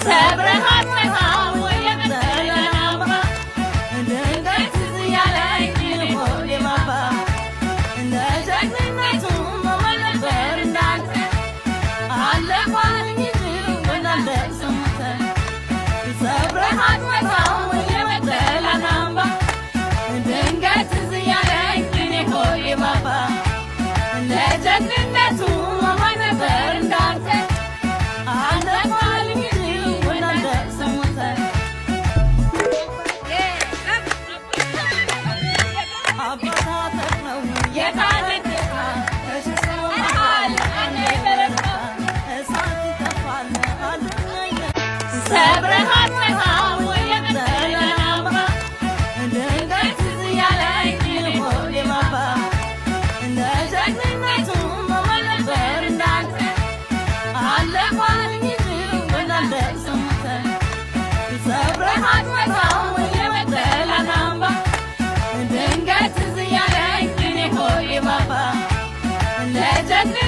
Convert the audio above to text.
ሰብረሃት መታው የመሰለናባ ድንገት ያለኝ ሆዴ ባባ እንደ ጀግንነቱ መሆን ነበር እንዳንተ አለፋኝ ወናደሰሙተ ሰብረሃት መታው የመሰለናባ ድንገት ያለኝ ሆዴ ባባ እንደ ጀግንነቱ መሆን ነበር እንዳንተ ሰብረሃት መታው የመሰለናባ ድንገት ያለኝ ሆዴ ባባ እንደ ጀግንነቱ መሆን ነበር እንዳንተ አለፋኝ ወናደሰሙተ ሰብረሃት መታው የመሰለናባ ድንገት ያለኝ ሆዴ ባባ እንደ ጀግንነቱ